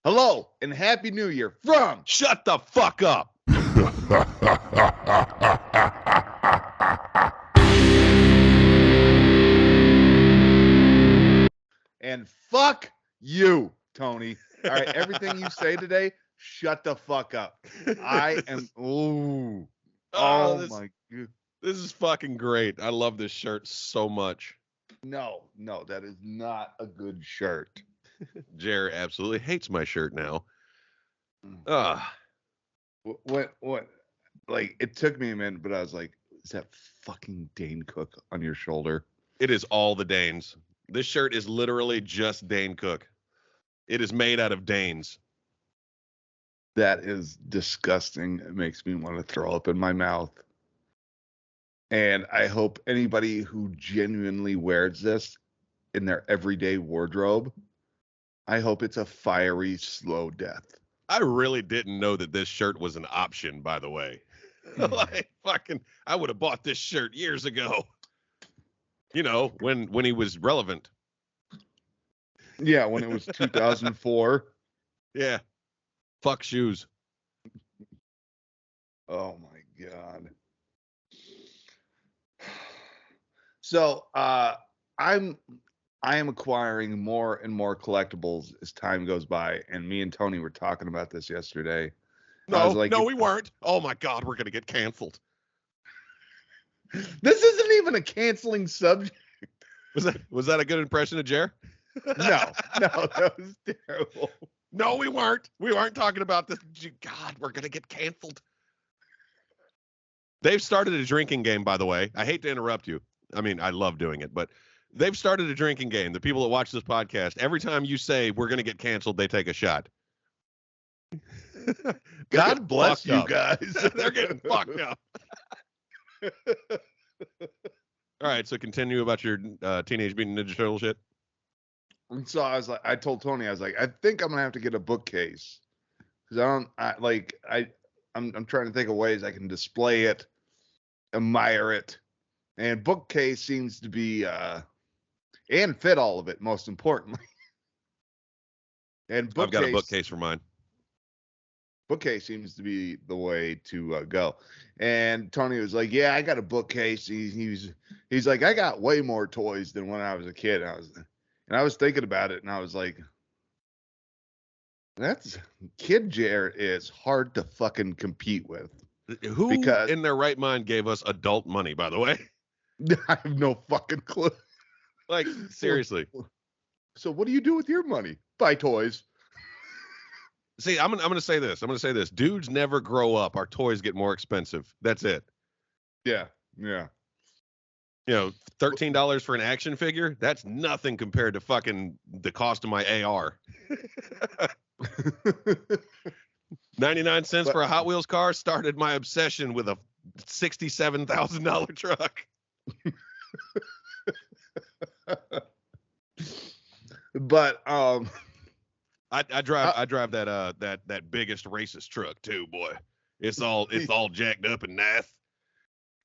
Hello and Happy New Year from Shut the fuck up. and fuck you, Tony. All right, everything you say today, shut the fuck up. I am. Ooh. Oh my god. This is fucking great. I love this shirt so much. No, that is not a good shirt. Jer absolutely hates my shirt now. What? Like, it took me a minute, but I was like, is that fucking Dane Cook on your shoulder? It is all the Danes. This shirt is literally just Dane Cook. It is made out of Danes. That is disgusting. It makes me want to throw up in my mouth. And I hope anybody who genuinely wears this in their everyday wardrobe, I hope it's a fiery, slow death. I really didn't know that this shirt was an option, by the way. Like, fucking, I would have bought this shirt years ago. You know, when he was relevant. Yeah, when it was 2004. Yeah. Fuck shoes. Oh my God. So I am acquiring more and more collectibles as time goes by, and me and Tony were talking about this yesterday. No, we weren't. Oh my God, we're gonna get canceled. This isn't even a canceling subject. Was that a good impression of Jer? No, that was terrible. No, we weren't. We weren't talking about this. God, we're gonna get canceled. They've started a drinking game, by the way. I hate to interrupt you. I mean, I love doing it, but they've started a drinking game. The people that watch this podcast, every time you say we're going to get canceled, they take a shot. God bless you guys. They're getting fucked up. All right, so continue about your Teenage Mutant Ninja Turtle shit. And so I told Tony, I was like, I think I'm gonna have to get a bookcase because I'm trying to think of ways I can display it, admire it. And bookcase seems to be and fit all of it, most importantly. And I've got a bookcase for mine. Bookcase seems to be the way to go. And Tony was like, "Yeah, I got a bookcase." He's like, "I got way more toys than when I was a kid." And I was thinking about it, and I was like, "That's Kid Jer is hard to fucking compete with." Who in their right mind gave us adult money, by the way? I have no fucking clue. Like, seriously. So what do you do with your money? Buy toys. See, I'm gonna say this. Dudes never grow up. Our toys get more expensive. That's it. Yeah. You know, $13 for an action figure, that's nothing compared to fucking the cost of my AR. 99 cents for a Hot Wheels car started my obsession with a $67,000 truck. But I drive that biggest racist truck too, boy. It's all jacked up and nice.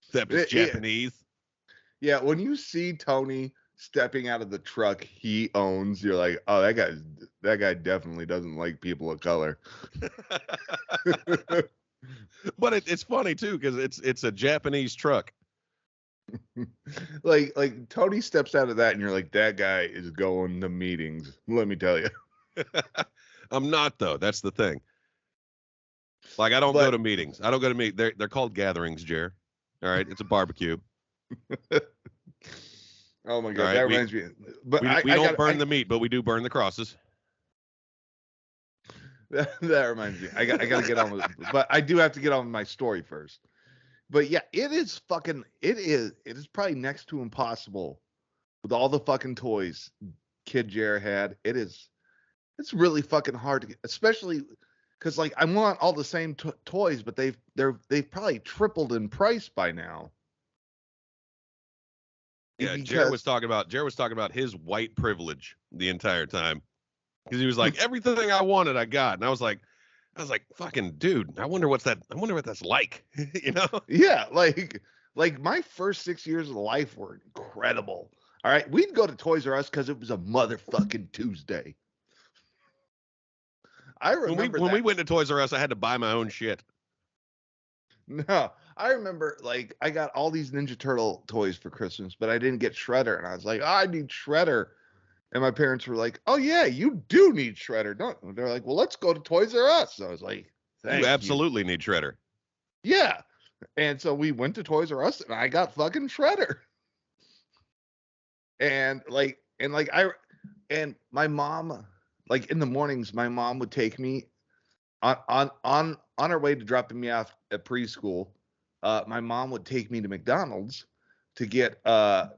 Except it's Japanese. Yeah, when you see Tony stepping out of the truck he owns, you're like, oh, that guy definitely doesn't like people of color. But it's funny too because it's a Japanese truck. like Tony steps out of that and you're like, that guy is going to meetings. Let me tell you. I'm not though. That's the thing. Like I don't go to meetings. I don't go to meet. They're called gatherings, Jer. All right, it's a barbecue. Oh my God, right, that reminds me. But we don't burn the meat, but we do burn the crosses. That reminds me. I got to get on with it, but I do have to get on with my story first. But yeah, it is probably next to impossible with all the fucking toys Kid Jer had. It's really fucking hard to get, especially because like I want all the same toys, but they've probably tripled in price by now. Yeah, Jer was talking about his white privilege the entire time because he was like, everything I wanted, I got, and I was like, fucking dude, I wonder what that's like, you know? Yeah, like my first 6 years of life were incredible. All right, we'd go to Toys R Us because it was a motherfucking Tuesday. I remember when we went to Toys R Us, I had to buy my own shit. No, I remember like I got all these Ninja Turtle toys for Christmas, but I didn't get Shredder, and I was like, oh, I need Shredder, and my parents were like, oh yeah, you do need Shredder, don't? They're like, well, let's go to Toys R Us. I was like, thank You absolutely need Shredder. Yeah, and so we went to Toys R Us, and I got fucking Shredder, and my mom, like in the mornings, my mom would take me on her way to dropping me off at preschool. My mom would take me to McDonald's to get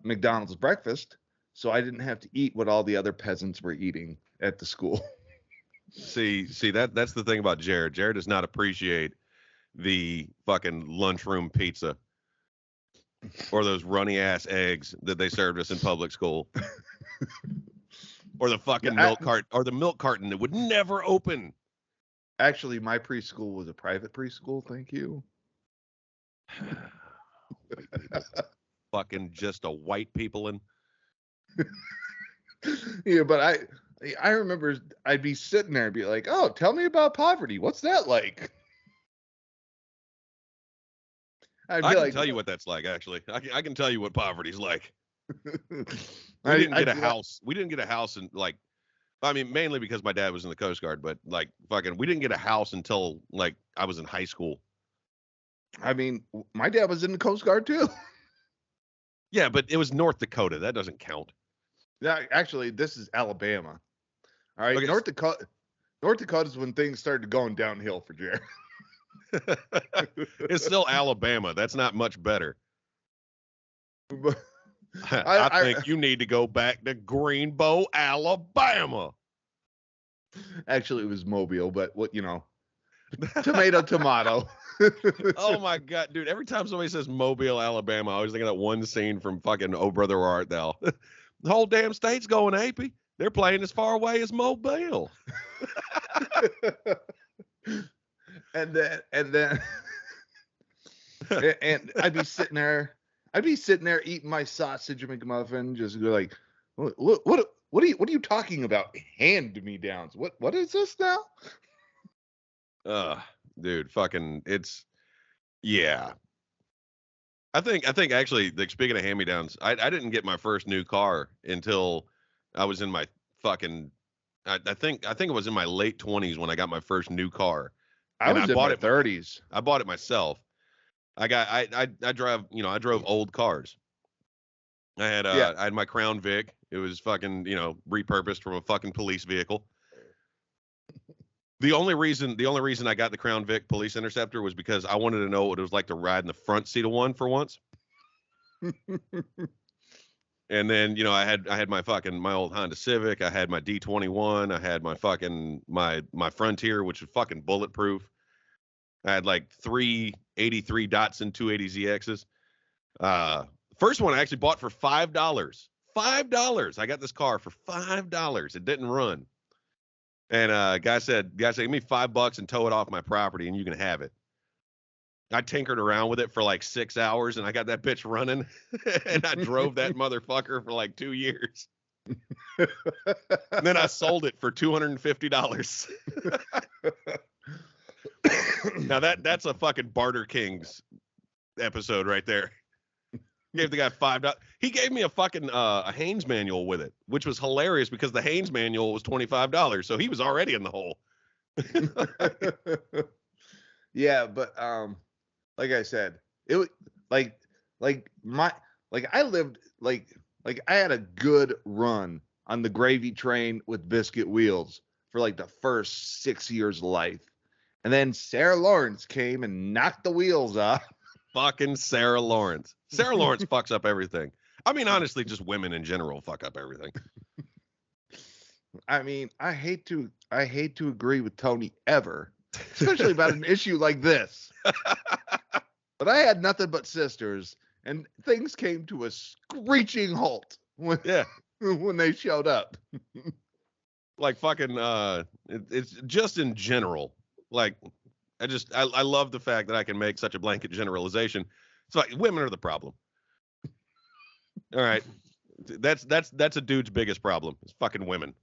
McDonald's breakfast, so I didn't have to eat what all the other peasants were eating at the school. See that's the thing about Jared. Jared does not appreciate the fucking lunchroom pizza or those runny ass eggs that they served us in public school. Or the fucking milk carton that would never open. Actually, my preschool was a private preschool. Thank you. Fucking just a white people in. Yeah, but I remember I'd be sitting there and be like, "Oh, tell me about poverty. What's that like?" I can tell you what that's like. Actually, I can tell you what poverty's like. We didn't get a house. We didn't get a house in like. I mean, mainly because my dad was in the Coast Guard, but like fucking, we didn't get a house until like I was in high school. I mean, my dad was in the Coast Guard too. Yeah, but it was North Dakota. That doesn't count. Yeah, actually, this is Alabama. All right, Okay. North Dakota is when things started going downhill for Jared. It's still Alabama. That's not much better. But I think you need to go back to Greenbow, Alabama. Actually, it was Mobile, but what tomato. Oh my God, dude! Every time somebody says Mobile, Alabama, I always think of that one scene from fucking Oh Brother Where Art Thou. The whole damn state's going apey. They're playing as far away as Mobile. and then and I'd be sitting there eating my sausage McMuffin, just go like, what are you talking about? Hand me downs. What is this now? Dude, fucking, it's, yeah. I think actually, like, speaking of hand-me-downs, I didn't get my first new car until I was in my fucking, I think it was in my late 20s when I got my first new car. I was in my 30s. I bought it myself. I drove old cars. I had my Crown Vic. It was fucking, repurposed from a fucking police vehicle. The only reason I got the Crown Vic Police Interceptor was because I wanted to know what it was like to ride in the front seat of one for once. And then, I had my old Honda Civic. I had my D21. I had my fucking my Frontier, which was fucking bulletproof. I had like 3 83 Datsun 280ZXs. First one I actually bought for $5. $5. I got this car for $5. It didn't run. And guy said, give me $5 and tow it off my property and you can have it. I tinkered around with it for like 6 hours and I got that bitch running and I drove that motherfucker for like 2 years. And then I sold it for $250. Now that's a fucking Barter Kings episode right there. Gave the guy $5. He gave me a fucking a Haynes manual with it, which was hilarious because the Haynes manual was $25, so he was already in the hole. Yeah, but like I said, it was I lived like I had a good run on the gravy train with biscuit wheels for like the first 6 years of life. And then Sarah Lawrence came and knocked the wheels off. Fucking Sarah Lawrence. Sarah Lawrence fucks up everything. I mean, honestly, just women in general fuck up everything. I mean, I hate to agree with Tony ever, especially about an issue like this. But I had nothing but sisters, and things came to a screeching halt when they showed up. Like fucking it's just in general. Like I love the fact that I can make such a blanket generalization. It's like women are the problem. All right. That's a dude's biggest problem. It's fucking women.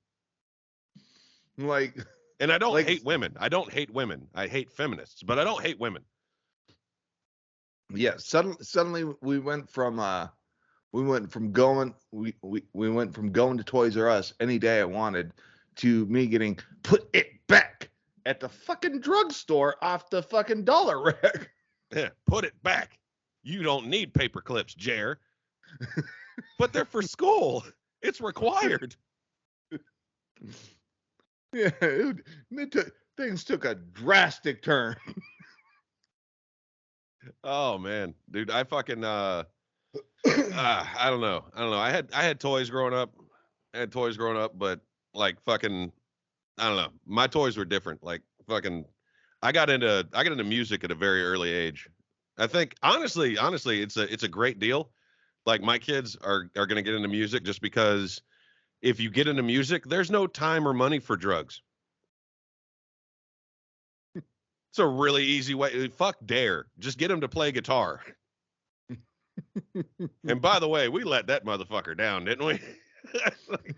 Like And I don't Like- hate women. I don't hate women. I hate feminists, but I don't hate women. Yeah, suddenly we went from going to Toys R Us any day I wanted to me getting put it back at the fucking drugstore off the fucking dollar rack. Yeah, put it back. You don't need paper clips, Jer. But they're for school. It's required. Yeah, things took a drastic turn. Oh man, dude, I fucking I don't know. I had toys growing up. But like fucking I don't know. My toys were different. Like fucking I got into music at a very early age. I think honestly, it's a great deal. Like my kids are going to get into music just because if you get into music, there's no time or money for drugs. It's a really easy way. Fuck Dare. Just get him to play guitar. And by the way, we let that motherfucker down, didn't we?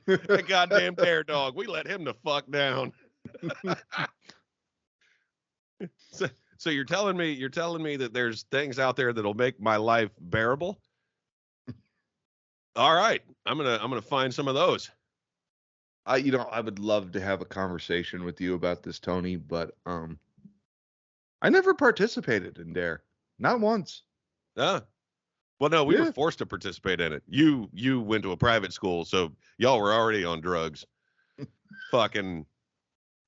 That goddamn Dare dog. We let him the fuck down. So you're telling me that there's things out there that'll make my life bearable? All right. I'm gonna find some of those. I would love to have a conversation with you about this, Tony, but I never participated in Dare. Not once. Well, no, we Yeah. were forced to participate in it. You went to a private school, so y'all were already on drugs. Fucking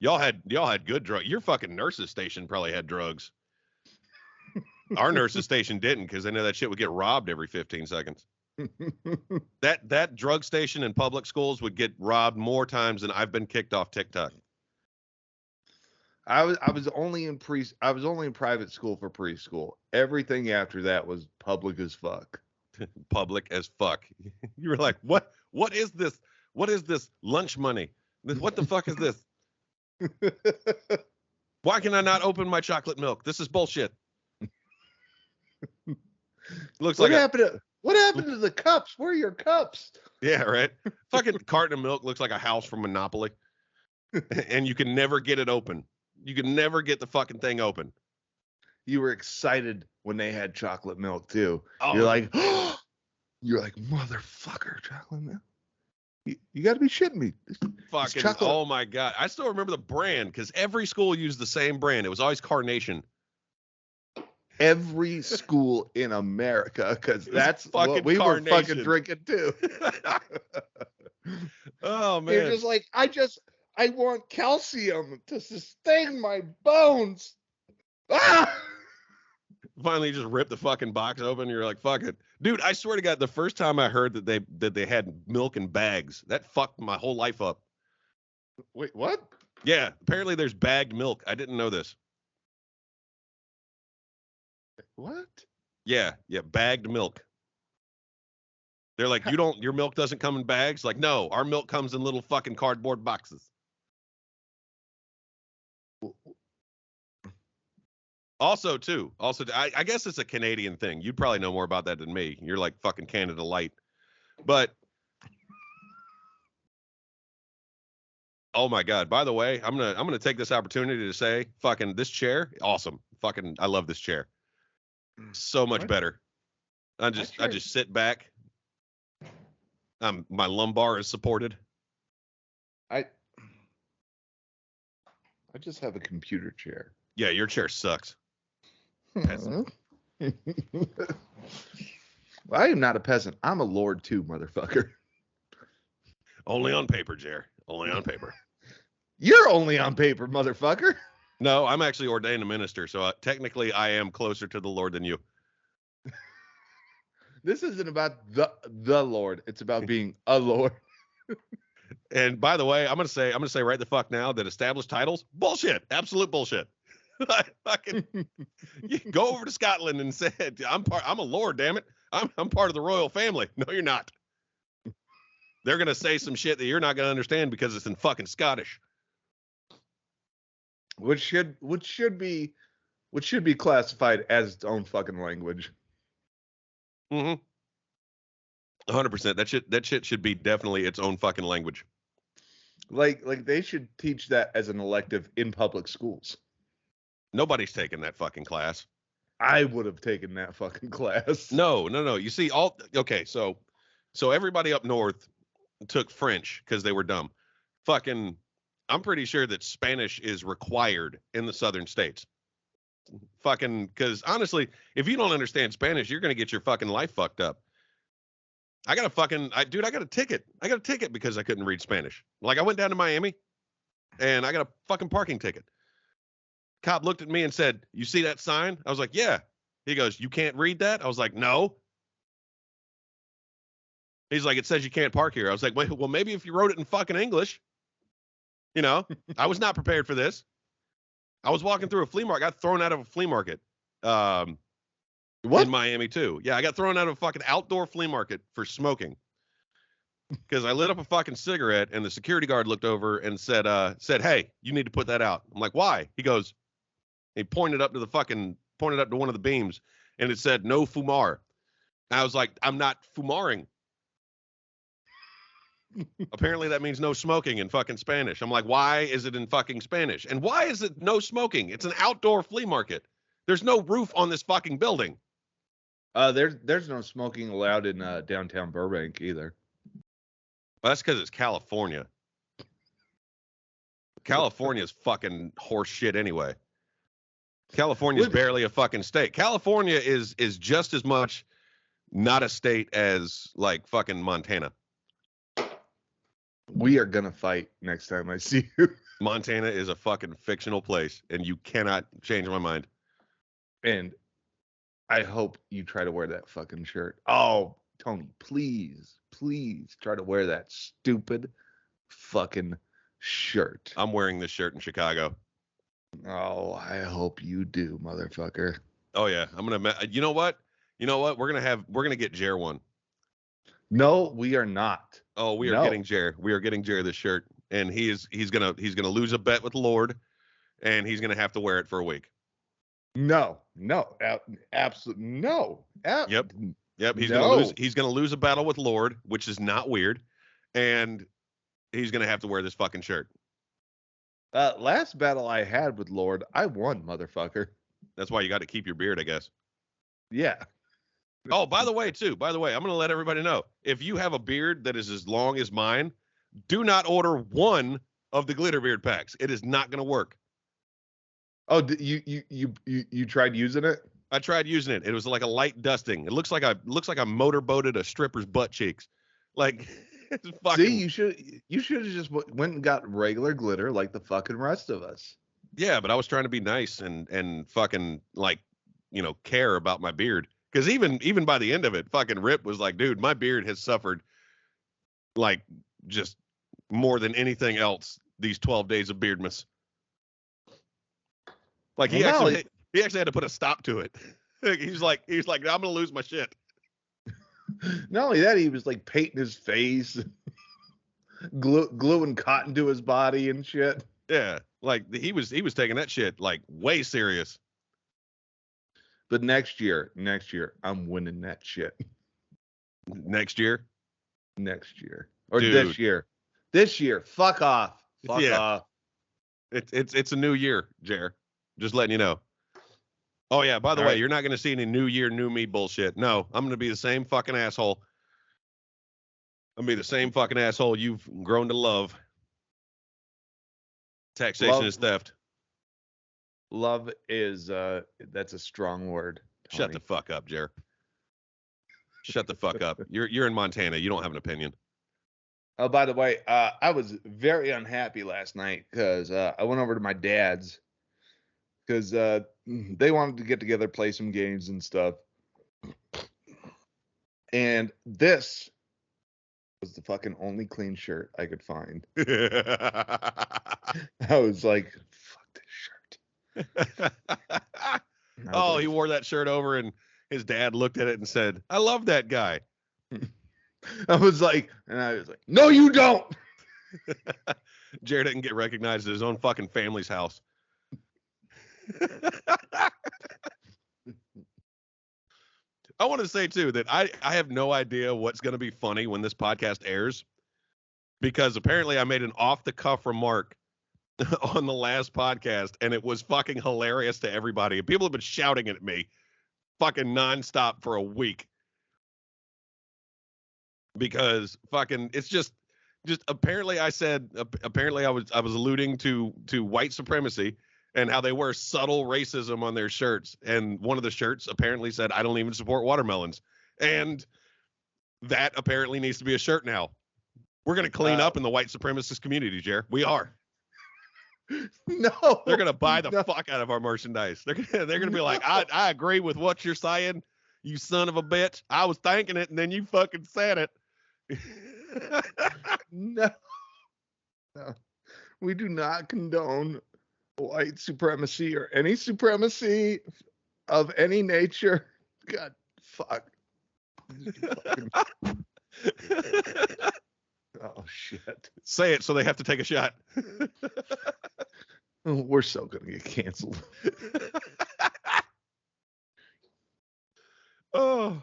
y'all had good drugs. Your fucking nurse's station probably had drugs. Our nurse's station didn't, because they know that shit would get robbed every 15 seconds. That drug station in public schools would get robbed more times than I've been kicked off TikTok. I was only in private school for preschool. Everything after that was public as fuck. Public as fuck. You were like, what is this? What is this lunch money? What the fuck is this? Why can I not open my chocolate milk? This is bullshit. Looks What like happened to the cups? Where are your cups? yeah, right. Fucking carton of milk looks like a house from Monopoly. And you can never get it open. You can never get the fucking thing open. You were excited when they had chocolate milk too. Oh. You're like, motherfucker, chocolate milk. You got to be shitting me. Fucking, chocolate. oh my God. I still remember the brand because every school used the same brand. It was always Carnation. Every school in America, because that's fucking what we Carnation. were fucking drinking too. Oh man. You're just like, I want calcium to sustain my bones. Ah! Finally you just rip the fucking box open. You're like, fuck it. Dude, I swear to God, the first time I heard that they had milk in bags, that fucked my whole life up. Wait, what? Yeah, apparently there's bagged milk. I didn't know this. What? Yeah, bagged milk. They're like, your milk doesn't come in bags? Like, no, our milk comes in little fucking cardboard boxes. Also, I guess it's a Canadian thing. You'd probably know more about that than me. You're like fucking Canada Light. But oh my God, by the way, I'm gonna take this opportunity to say, fucking this chair, awesome. Fucking I love this chair. So much better. I just sit back. My lumbar is supported. I just have a computer chair. Yeah, your chair sucks. Peasant. Well, I am not a peasant. I'm a lord too, motherfucker. Only on paper, Jer. Only on paper. You're only on paper, motherfucker. No, I'm actually ordained a minister, so technically I am closer to the Lord than you. This isn't about the Lord. It's about being a Lord. And by the way, I'm gonna say right the fuck now that established titles, bullshit, absolute bullshit. Fucking, you go over to Scotland and say, I'm a lord, damn it. I'm part of the royal family. No, you're not. They're gonna say some shit that you're not gonna understand because it's in fucking Scottish. Which should be classified as its own fucking language. 100%. That shit should be definitely its own fucking language. Like they should teach that as an elective in public schools. Nobody's taking that fucking class. I would have taken that fucking class. No. You see, okay, so everybody up north took French because they were dumb. Fucking, I'm pretty sure that Spanish is required in the southern states. Fucking, because honestly, if you don't understand Spanish, you're gonna get your fucking life fucked up. I got a ticket. I got a ticket because I couldn't read Spanish. Like, I went down to Miami and I got a fucking parking ticket. Cop looked at me and said, "You see that sign?" I was like, "Yeah." He goes, "You can't read that?" I was like, "No." He's like, "It says you can't park here." I was like, "Wait, well, maybe if you wrote it in fucking English." You know, I was not prepared for this. I was walking through a flea market. I got thrown out of a flea market. What? In Miami too. Yeah, I got thrown out of a fucking outdoor flea market for smoking. Because I lit up a fucking cigarette and the security guard looked over and said, "Hey, you need to put that out." I'm like, "Why?" He goes, he pointed up to one of the beams and it said, "No fumar." And I was like, "I'm not fumaring." Apparently that means no smoking in fucking Spanish. I'm like, "Why is it in fucking Spanish? And why is it no smoking? It's an outdoor flea market. There's no roof on this fucking building." There's no smoking allowed in downtown Burbank either. Well, that's because it's California. California's fucking horse shit anyway. California's barely a fucking state. California is just as much not a state as like fucking Montana. We are gonna fight next time I see you. Montana is a fucking fictional place, and you cannot change my mind. And I hope you try to wear that fucking shirt. Oh, Tony, please try to wear that stupid fucking shirt. I'm wearing this shirt in Chicago. Oh, I hope you do, motherfucker. Oh yeah, I'm gonna. You know what? We're gonna get Jer one. No, we are not. Oh, we are getting Jer. We are getting Jer this shirt, and he's gonna lose a bet with Lord, and he's gonna have to wear it for a week. No, absolutely no. Yep. He's gonna lose a battle with Lord, which is not weird, and he's gonna have to wear this fucking shirt. Last battle I had with Lord, I won, motherfucker. That's why you got to keep your beard, I guess. Yeah. Oh, by the way, I'm gonna let everybody know, if you have a beard that is as long as mine, do not order one of the glitter beard packs. It is not gonna work. Oh, you tried using it? I tried using it. It was like a light dusting. It looks like I motorboated a stripper's butt cheeks. Like, it's fucking... See, you should have just went and got regular glitter like the fucking rest of us. Yeah, but I was trying to be nice and fucking, like, you know, care about my beard. Because even by the end of it, fucking Rip was like, "Dude, my beard has suffered like just more than anything else these 12 days of beardmas." Like, he actually had to put a stop to it. He's like, "I'm gonna lose my shit." Not only that, he was like painting his face, gluing cotton to his body and shit. Yeah, like he was taking that shit like way serious. But next year, I'm winning that shit. Next year? Or dude. This year. Fuck off. Fuck off. It's a new year, Jer. Just letting you know. Oh yeah, by the way, you're not gonna see any new year, new me bullshit. No, I'm gonna be the same fucking asshole. I'm gonna be the same fucking asshole you've grown to love. Taxation is theft. Love is that's a strong word, Tony. Shut the fuck up, Jer. Shut the fuck up. You're in Montana. You don't have an opinion. Oh, by the way, I was very unhappy last night because I went over to my dad's because they wanted to get together, play some games and stuff. And this was the fucking only clean shirt I could find. I was like, fuck this shirt. Oh, he wore that shirt over and his dad looked at it and said, "I love that guy." I was like, no, you don't. Jared didn't get recognized at his own fucking family's house. I want to say too that I have no idea what's going to be funny when this podcast airs, because apparently I made an off-the-cuff remark on the last podcast, and it was fucking hilarious to everybody. And people have been shouting at me fucking nonstop for a week because fucking it's just apparently I said apparently I was alluding to white supremacy and how they wear subtle racism on their shirts, and one of the shirts apparently said I don't even support watermelons, and that apparently needs to be a shirt now. We're gonna clean up in the white supremacist community, Jer. We are. No, they're gonna buy the fuck out of our merchandise. They're gonna be like, I agree with what you're saying, you son of a bitch. I was thinking it, and then you fucking said it. No, we do not condone white supremacy or any supremacy of any nature. God, fuck. Oh shit! Say it so they have to take a shot. We're so gonna get canceled. Oh,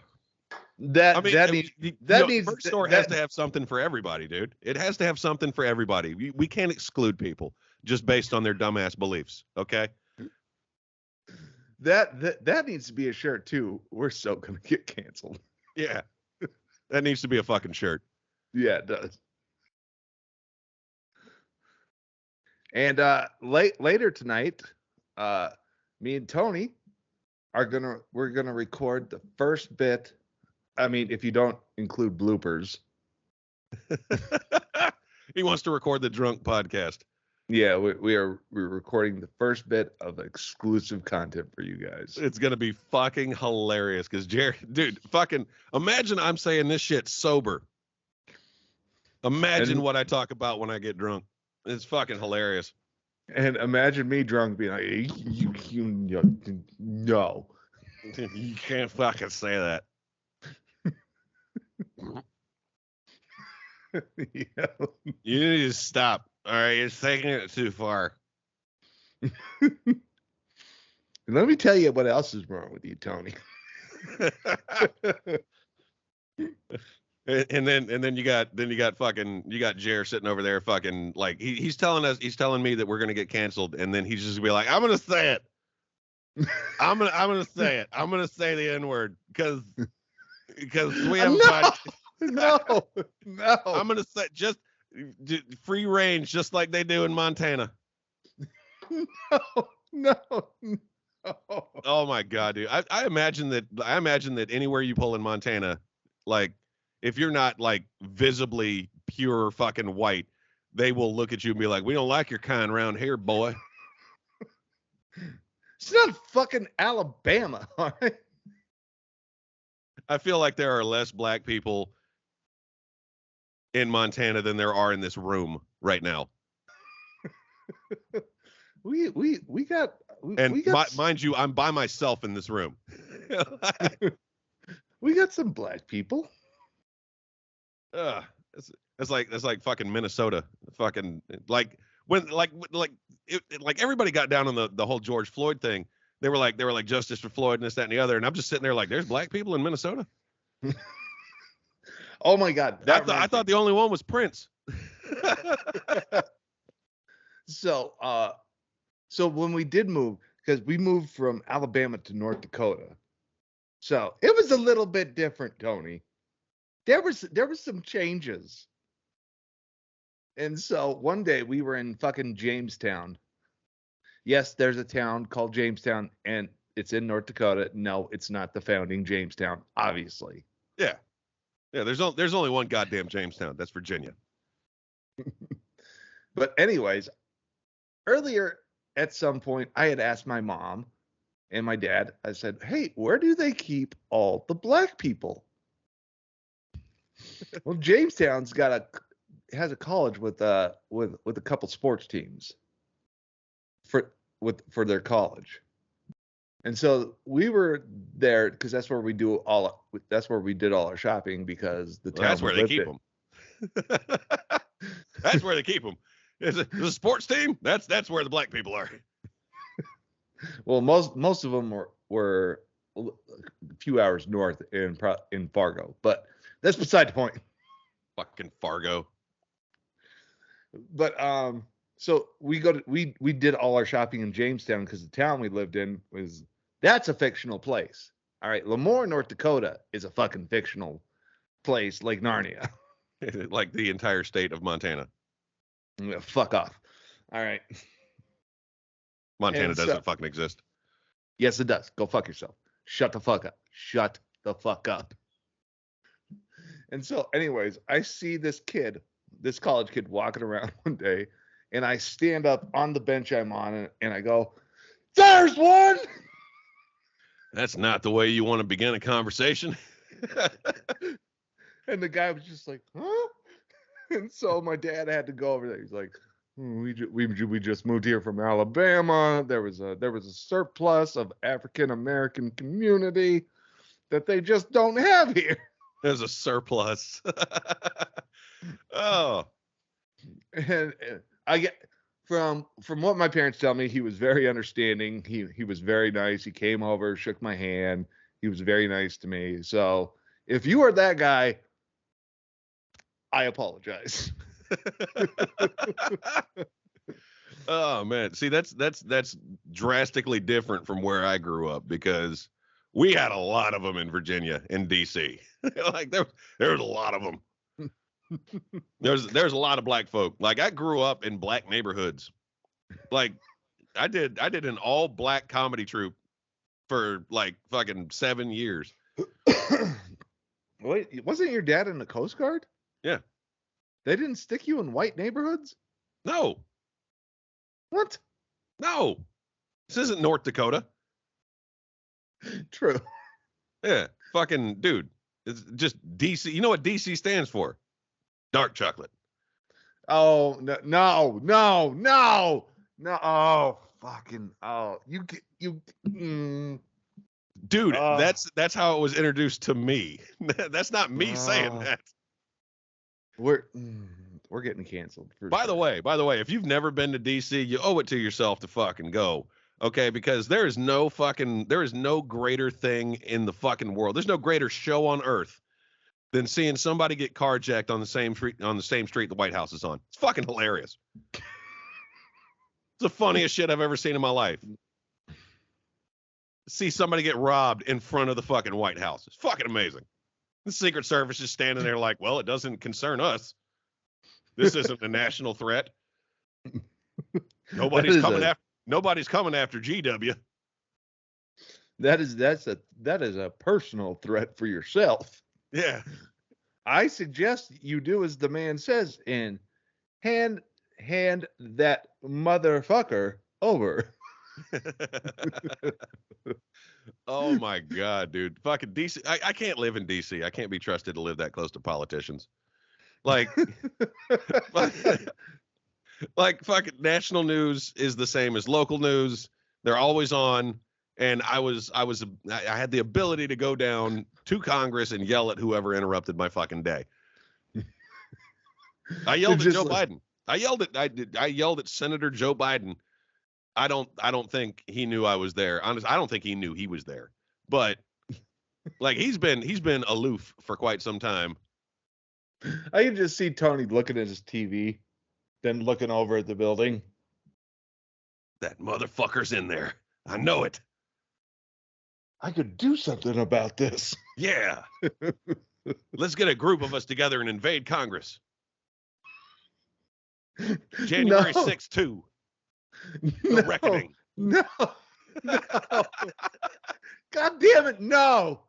that needs First Store has to have something for everybody, dude. It has to have something for everybody. We can't exclude people just based on their dumbass beliefs. Okay. That needs to be a shirt too. We're so gonna get canceled. Yeah, that needs to be a fucking shirt. Yeah, it does. And later tonight, me and Tony we're gonna record the first bit. I mean, if you don't include bloopers. He wants to record the drunk podcast. Yeah, we're recording the first bit of exclusive content for you guys. It's gonna be fucking hilarious because Jerry, dude, fucking imagine I'm saying this shit sober. Imagine what I talk about when I get drunk. It's fucking hilarious. And imagine me drunk being like, no. You can't fucking say that. Yeah. You need to stop. All right, you're taking it too far. Let me tell you what else is wrong with you, Tony. And then you got Jer sitting over there fucking like he's telling me that we're gonna get canceled, and then he's just gonna be like, I'm gonna say it. I'm gonna say it. I'm gonna say the N-word because we have no. I'm gonna say just free range, just like they do in Montana. No. Oh my god, dude! I imagine that anywhere you pull in Montana, like if you're not like visibly pure fucking white, they will look at you and be like, "We don't like your kind around here, boy." It's not fucking Alabama, all right? I feel like there are less black people in Montana than there are in this room right now. Mind you, I'm by myself in this room. We got some black people. It's like fucking Minnesota. Fucking like when like everybody got down on the whole George Floyd thing. They were like justice for Floyd and this, that, and the other. And I'm just sitting there like, there's black people in Minnesota. Oh my God. I thought the only one was Prince. So when we did move, because we moved from Alabama to North Dakota, so it was a little bit different, Tony. There was some changes. And so one day we were in fucking Jamestown. Yes, there's a town called Jamestown, and it's in North Dakota. No, it's not the founding Jamestown, obviously. Yeah. There's only one goddamn Jamestown. That's Virginia. But anyways, earlier at some point, I had asked my mom and my dad. I said, "Hey, where do they keep all the black people?" Well, Jamestown's has a college with a couple sports teams for their college, and so we were there because that's where we did all our shopping because that's where they keep them. That's where they keep them. Is a sports team? That's where the black people are. Well, most of them were a few hours north in Fargo, but that's beside the point. Fucking Fargo. But so we did all our shopping in Jamestown because the town we lived in that's a fictional place. All right, Lemoore, North Dakota is a fucking fictional place like Narnia. Like the entire state of Montana. Fuck off. All right. Montana doesn't fucking exist. Yes, it does. Go fuck yourself. Shut the fuck up. Shut the fuck up. And so, anyways, I see this college kid walking around one day, and I stand up on the bench I'm on, and I go, "There's one!" That's not the way you want to begin a conversation. And the guy was just like, "Huh?" And so my dad had to go over there. He's like, we just moved here from Alabama. There was a surplus of African American community that they just don't have here. There's a surplus. Oh. And I get from what my parents tell me, he was very understanding. He was very nice. He came over, shook my hand. He was very nice to me. So if you are that guy, I apologize. Oh man, see that's drastically different from where I grew up because we had a lot of them in Virginia, in DC. Like there was a lot of them. There's a lot of black folk. Like I grew up in black neighborhoods. Like I did an all black comedy troupe for like fucking 7 years. Wait, wasn't your dad in the Coast Guard? Yeah. They didn't stick you in white neighborhoods? No. What? No. This isn't North Dakota. True. Yeah. Fucking dude. It's just DC. You know what DC stands for? Dark chocolate. Oh, no. Oh, fucking. Oh, Dude, that's how it was introduced to me. That's not me saying that. We're getting canceled. By the way, if you've never been to DC, you owe it to yourself to fucking go. Okay, because there is no greater thing in the fucking world. There's no greater show on earth than seeing somebody get carjacked on the same street the White House is on. It's fucking hilarious. It's the funniest shit I've ever seen in my life. See somebody get robbed in front of the fucking White House. It's fucking amazing. The Secret Service is standing there like, well, it doesn't concern us. This isn't a national threat. Nobody's coming after GW. That is a personal threat for yourself. Yeah. I suggest you do as the man says and hand that motherfucker over. Oh my God, dude. Fucking DC. I can't live in DC. I can't be trusted to live that close to politicians. Like, like fucking national news is the same as local news. They're always on. And I had the ability to go down to Congress and yell at whoever interrupted my fucking day. I yelled at Joe Biden. I yelled at Senator Joe Biden. I don't think he knew I was there. Honestly, I don't think he knew he was there. But like he's been aloof for quite some time. I can just see Tony looking at his TV, then looking over at the building. That motherfucker's in there. I know it. I could do something about this. Yeah. Let's get a group of us together and invade Congress. January 6th, too. The reckoning. No. God damn it. No.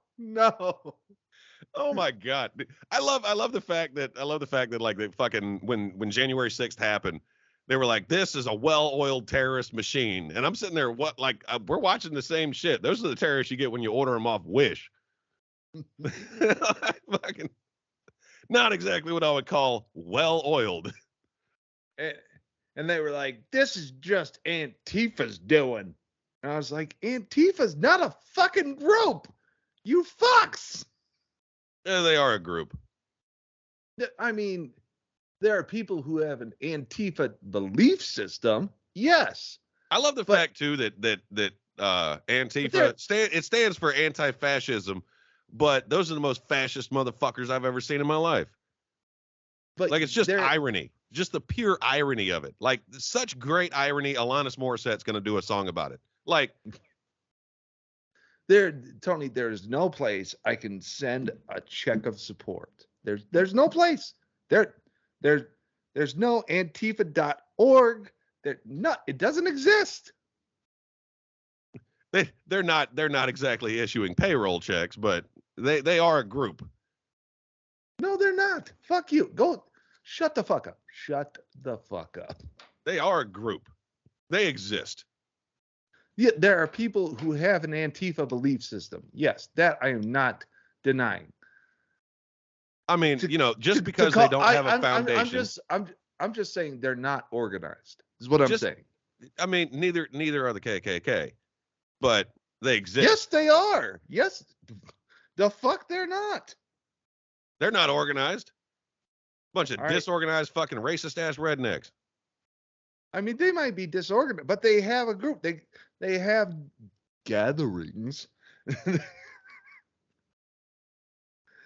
Oh my God. I love the fact that like they fucking when January 6th happened, they were like, this is a well-oiled terrorist machine. And I'm sitting there, we're watching the same shit. Those are the terrorists you get when you order them off Wish. Fucking not exactly what I would call well-oiled. And they were like, this is just Antifa's doing. And I was like, Antifa's not a fucking group. You fucks. Yeah, they are a group. I mean, there are people who have an Antifa belief system. Yes. I love the fact too that Antifa it stands for anti-fascism, but those are the most fascist motherfuckers I've ever seen in my life. But like it's just irony. just the pure irony of it. Like, such great irony. Alanis Morissette's going to do a song about it. Like, Tony, there's no place I can send a check of support. There's no place. There's no Antifa.org. It doesn't exist. They're not exactly issuing payroll checks, but they are a group. No, they're not. Fuck you. Go shut the fuck up. Shut the fuck up. They are a group. They exist. Yeah, there are people who have an Antifa belief system. Yes, that I am not denying. I mean, just because they don't have a foundation. I'm just saying they're not organized. Is what I'm saying. I mean, neither are the KKK, but they exist. Yes, they are. Yes, the fuck they're not. They're not organized. Bunch of disorganized, fucking racist ass rednecks. I mean, they might be disorganized, but they have a group. They have gatherings.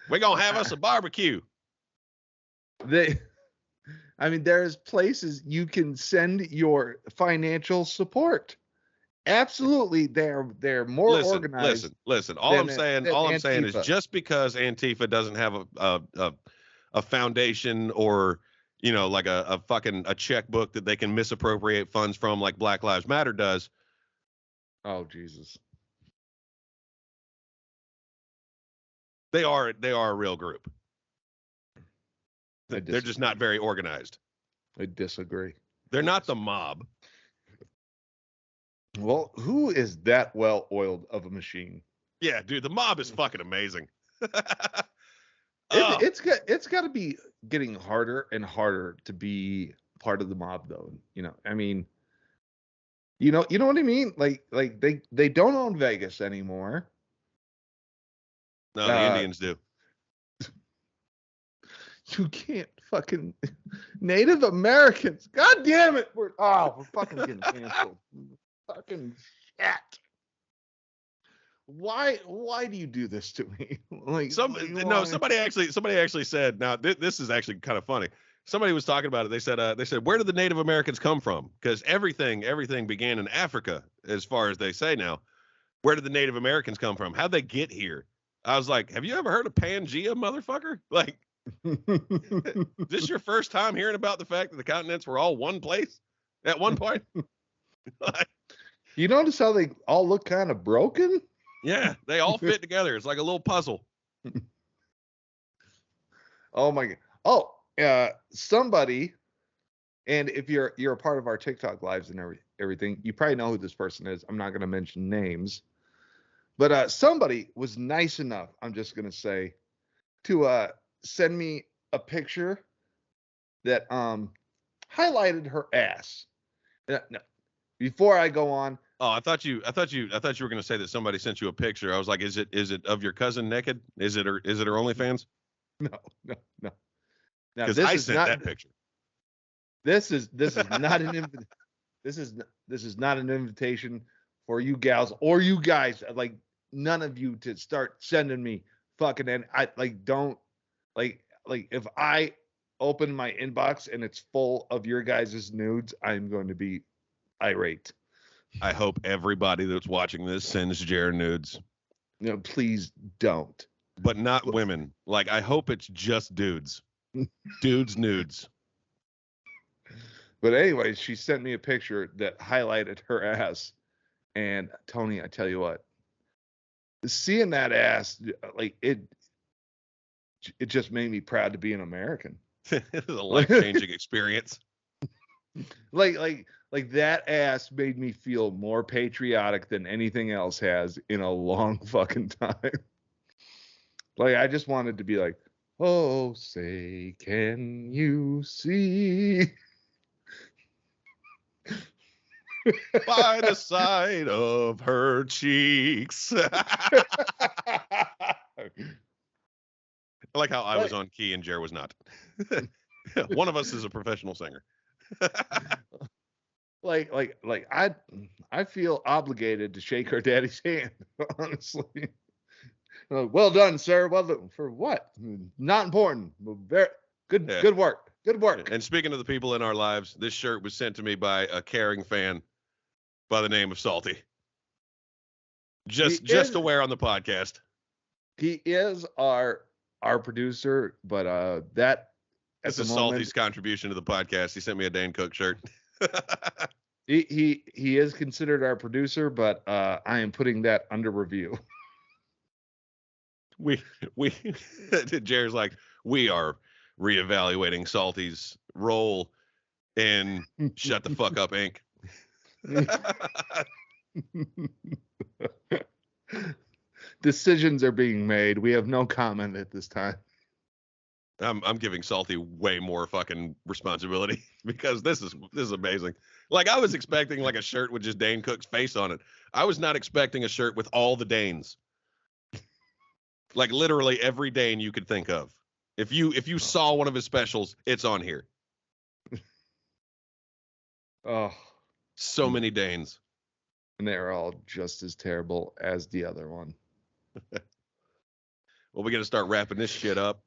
We're gonna have us a barbecue. There's places you can send your financial support. Absolutely, they're more organized. Listen. All I'm saying is just because Antifa doesn't have a foundation or like a fucking a checkbook that they can misappropriate funds from like Black Lives Matter does. Oh Jesus. They are a real group. They're just not very organized. I disagree. They're not the mob. Well, who is that well-oiled of a machine? Yeah, dude, the mob is fucking amazing. It's got to be getting harder and harder to be part of the mob, though. I mean, you know what I mean? Like they don't own Vegas anymore. No, the Indians do. You can't fucking Native Americans. God damn it! We're fucking getting canceled. Fucking shit. Why do you do this to me? Somebody actually said. Now this is actually kind of funny. Somebody was talking about it. They said, where did the Native Americans come from? Because everything began in Africa, as far as they say now. Where did the Native Americans come from? How'd they get here? I was like, have you ever heard of Pangea, motherfucker? Like, is this your first time hearing about the fact that the continents were all one place at one point? You notice how they all look kind of broken? Yeah, they all fit together. It's like a little puzzle. Oh my God. Oh, somebody, and if you're a part of our TikTok lives and everything, you probably know who this person is. I'm not going to mention names, but somebody was nice enough, I'm just going to say, to send me a picture that highlighted her ass. No, before I go on. Oh, I thought you were going to say that somebody sent you a picture. I was like, is it of your cousin naked? Is it her OnlyFans? No. Because I sent that picture. This is not an this is not an invitation for you gals or you guys. Like, none of you to start sending me fucking, and I don't if I open my inbox and it's full of your guys' nudes, I'm going to be irate. I hope everybody that's watching this sends Jer nudes. No, please don't. But not women. Like, I hope it's just dudes. Dudes nudes. But anyway, she sent me a picture that highlighted her ass. And Tony, I tell you what, seeing that ass, like, it just made me proud to be an American. It was a life-changing experience. Like that ass made me feel more patriotic than anything else has in a long fucking time. Like, I just wanted to be like, oh, say, can you see? By the side of her cheeks. I like how I was on key and Jer was not. One of us is a professional singer. I feel obligated to shake her daddy's hand, honestly. Well done, sir. Well done. For what? Not important. Very good. Yeah. Good work. Good work. And speaking of the people in our lives, this shirt was sent to me by a caring fan by the name of Salty. Just to wear on the podcast. He is our producer, but this is Salty's contribution to the podcast. He sent me a Dane Cook shirt. he is considered our producer, but I am putting that under review. we Jared's like, we are reevaluating Salty's role in Shut the Fuck Up Inc. Decisions are being made. We have no comment at this time. I'm giving Salty way more fucking responsibility because this is amazing. Like, I was expecting like a shirt with just Dane Cook's face on it. I was not expecting a shirt with all the Danes. Like literally every Dane you could think of. If you saw one of his specials, it's on here. Oh, so many Danes. And they're all just as terrible as the other one. Well, we got to start wrapping this shit up.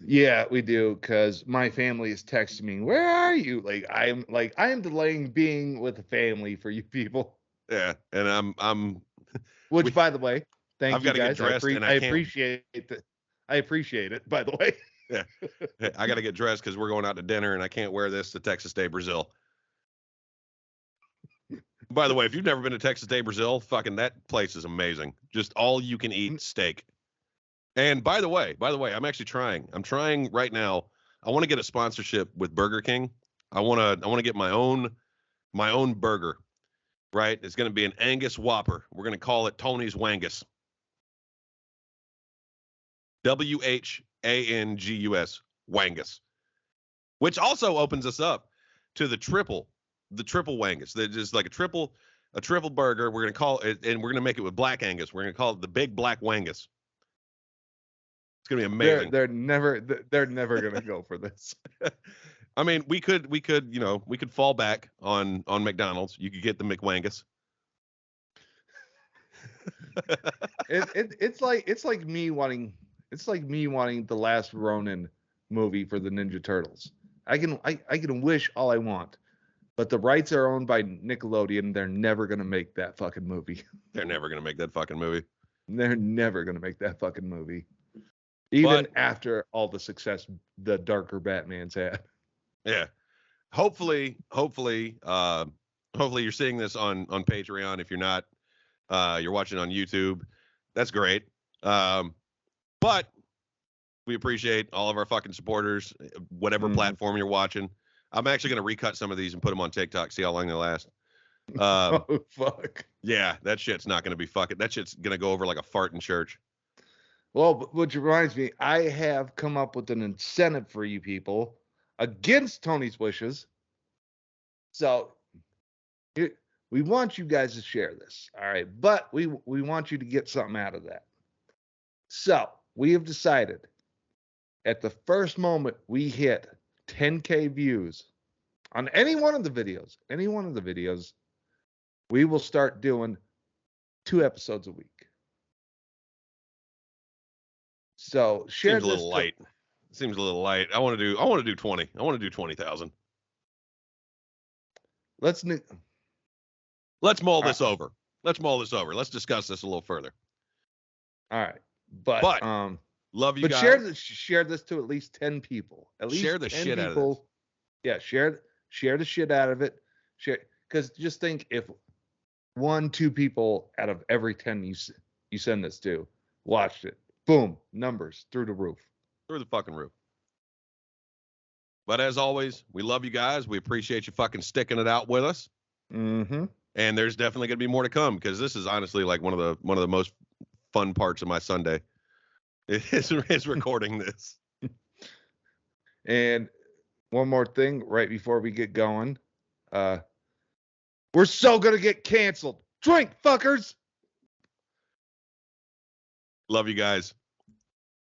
Yeah, we do, because my family is texting me, "Where are you?" I am delaying being with the family for you people. Yeah, and I'm Which, by the way, thank I've you got to guys. get dressed, I appreciate it. I appreciate it, by the way. Yeah, I got to get dressed because we're going out to dinner, and I can't wear this to Texas Day Brazil. By the way, if you've never been to Texas Day Brazil, fucking that place is amazing. Just all you can eat steak. And by the way, I'm actually trying. I'm trying right now. I want to get a sponsorship with Burger King. I want to get my own burger. Right? It's going to be an Angus Whopper. We're going to call it Tony's Wangus. WHANGUS Wangus. Which also opens us up to the triple Wangus. That is like a triple burger. We're going to call it, and we're going to make it with Black Angus. We're going to call it the Big Black Wangus. It's gonna be amazing. They're never gonna go for this. I mean, we could fall back on McDonald's. You could get the McWangus. It's like me wanting the last Ronin movie for the Ninja Turtles. I can wish all I want, but the rights are owned by Nickelodeon. They're never gonna make that fucking movie. They're never gonna make that fucking movie. They're never gonna make that fucking movie. Even after all the success the darker Batman's had. Yeah. Hopefully you're seeing this on Patreon. If you're not, you're watching on YouTube. That's great. But we appreciate all of our fucking supporters, whatever platform you're watching. I'm actually going to recut some of these and put them on TikTok, see how long they last. Oh, fuck. Yeah, that shit's not going to be fucking, that shit's going to go over like a fart in church. Well, which reminds me, I have come up with an incentive for you people against Tony's wishes. So we want you guys to share this, all right? But we want you to get something out of that. So we have decided at the first moment we hit 10K views on any one of the videos, we will start doing 2 episodes a week. So share. Seems a little light. Seems a little light. I want to do 20. I want to do 20,000. Let's mull this over. Let's discuss this a little further. All right. But love you but guys. Share this to at least 10 people. At least share the 10 shit people. out of this. Yeah, share the shit out of it. Share, because just think if 1-2 people out of every 10 you send this to watched it. Boom, numbers through the roof. Through the fucking roof. But as always, we love you guys. We appreciate you fucking sticking it out with us. Mm-hmm. And there's definitely going to be more to come because this is honestly like one of the most fun parts of my Sunday. Is recording this. And one more thing right before we get going. We're so going to get canceled. Drink, fuckers. Love you guys.